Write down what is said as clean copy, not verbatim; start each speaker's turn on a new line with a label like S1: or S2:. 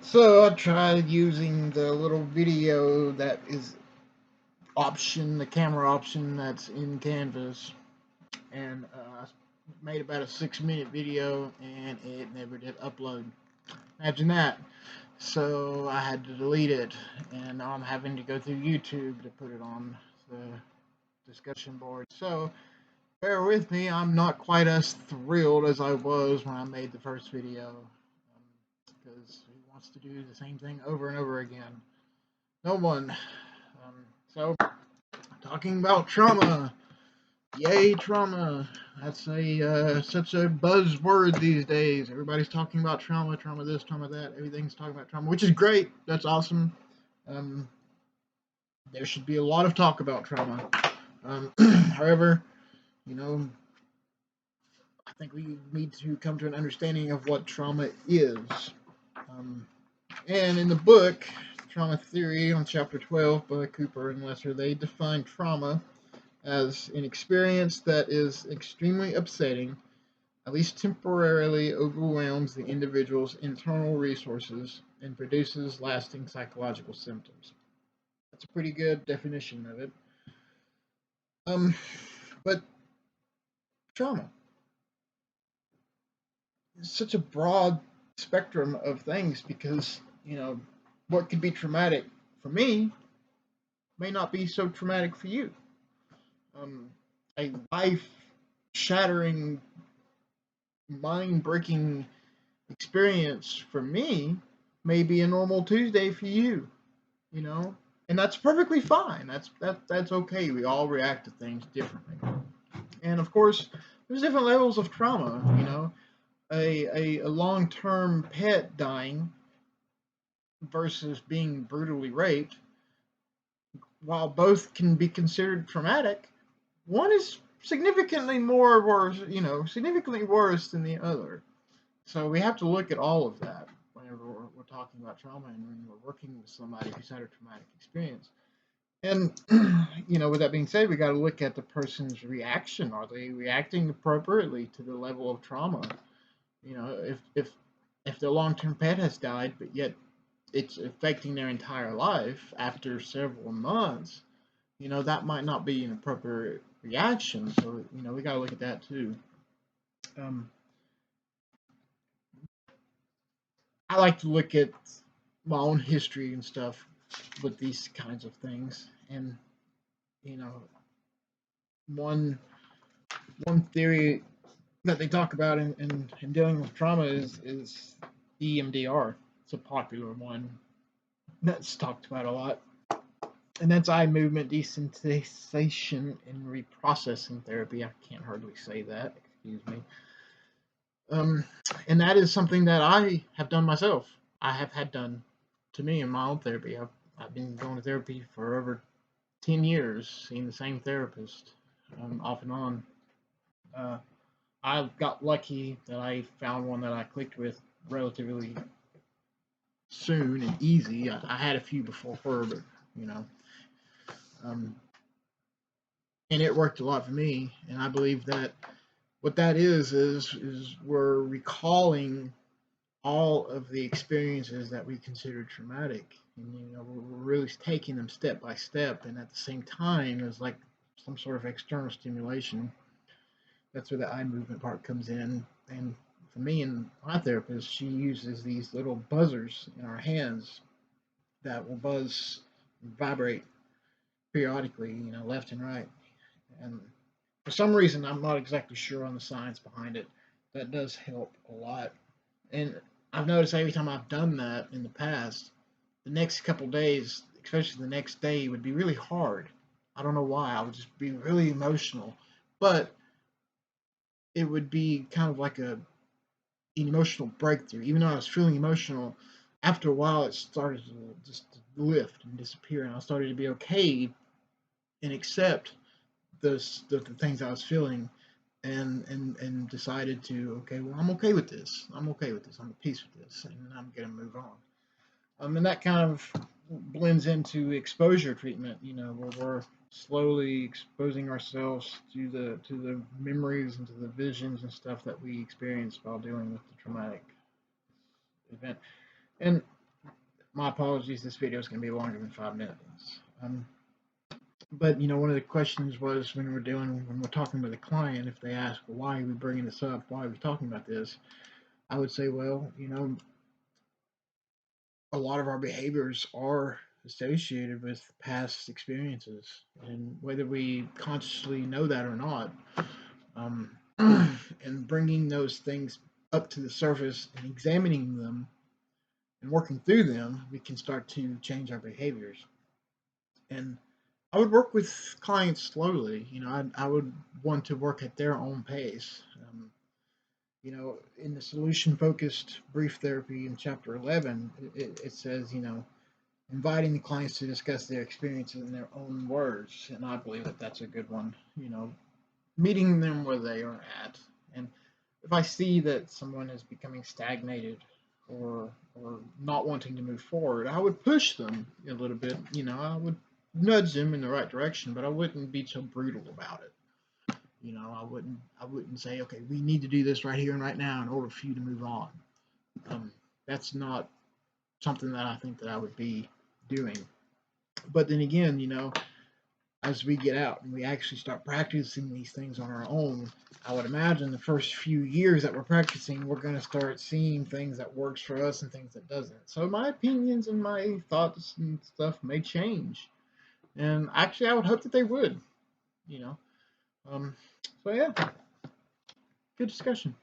S1: So I tried using the little video that is the camera option that's in Canvas, and I made about a 6 minute video, and it never did upload. Imagine that. So I had to delete it, and now I'm having to go through YouTube to put it on the discussion board. So bear with me, I'm not quite as thrilled as I was when I made the first video, because who wants to do the same thing over and over again? No one. So, talking about trauma. Yay, trauma. That's such a buzzword these days. Everybody's talking about trauma, trauma this, trauma that. Everything's talking about trauma, which is great. That's awesome. Um, there should be a lot of talk about trauma. However, you know, I think we need to come to an understanding of what trauma is. Um, and in the book, Trauma Theory, on chapter 12 by Cooper and Lesser, they define trauma as an experience that is extremely upsetting, at least temporarily overwhelms the individual's internal resources, and produces lasting psychological symptoms. That's a pretty good definition of it. Um, but trauma is such a broad spectrum of things because, what could be traumatic for me may not be so traumatic for you. A life shattering, mind breaking experience for me may be a normal Tuesday for you, you know, and that's perfectly fine. That's okay. We all react to things differently, and of course, there's different levels of trauma. A long term pet dying versus being brutally raped, while both can be considered traumatic, one is significantly worse than the other. So we have to look at all of that whenever we're talking about trauma and when we're working with somebody who's had a traumatic experience. And with that being said, we got to look at the person's reaction. Are they reacting appropriately to the level of trauma? If their long-term pet has died, but yet it's affecting their entire life after several months, that might not be an appropriate reaction. So we got to look at that too. Um, I like to look at my own history and stuff with these kinds of things. And you know, one one theory that they talk about in dealing with trauma is EMDR. It's a popular one that's talked about a lot, and that's eye movement desensitization and reprocessing therapy. I can't hardly say that. Excuse me. Um, and that is something that I have done myself. I have had done to me in my own therapy. I've been going to therapy for over 10 years, seeing the same therapist, off and on. Uh, I got lucky that I found one that I clicked with relatively soon and easy. I had a few before her, but you know, um, and it worked a lot for me. And I believe that what that is we're recalling all of the experiences that we consider traumatic, and we're really taking them step by step, and at the same time, there's like some sort of external stimulation. That's where the eye movement part comes in. And for me and my therapist, she uses these little buzzers in our hands that will buzz and vibrate periodically, left and right. And for some reason, I'm not exactly sure on the science behind it, that does help a lot. And I've noticed every time I've done that in the past, the next couple days, especially the next day, would be really hard. I don't know why. I would just be really emotional. But it would be kind of like an emotional breakthrough. Even though I was feeling emotional, after a while it started to just lift and disappear, and I started to be okay and accept the things I was feeling, and decided to, okay, well, I'm okay with this. I'm okay with this. I'm at peace with this, and I'm gonna move on. And that kind of blends into exposure treatment, where we're slowly exposing ourselves to the memories and to the visions and stuff that we experienced while dealing with the traumatic event. And my apologies. This video is going to be longer than 5 minutes. But one of the questions was when we're talking with a client, if they ask, well, why are we bringing this up? Why are we talking about this? I would say, well, a lot of our behaviors are associated with past experiences, and whether we consciously know that or not, and bringing those things up to the surface and examining them and working through them, we can start to change our behaviors. And I would work with clients slowly. I would want to work at their own pace. In the solution focused brief therapy in chapter 11, it says, inviting the clients to discuss their experiences in their own words. And I believe that that's a good one, meeting them where they are at. And if I see that someone is becoming stagnated or not wanting to move forward, I would push them a little bit. I would nudge them in the right direction, but I wouldn't be so brutal about it. I wouldn't say, okay, we need to do this right here and right now in order for you to move on. That's not something that I think that I would be doing. But then again, as we get out and we actually start practicing these things on our own, I would imagine the first few years that we're practicing, we're going to start seeing things that works for us and things that doesn't. So my opinions and my thoughts and stuff may change. And actually, I would hope that they would, So yeah, good discussion.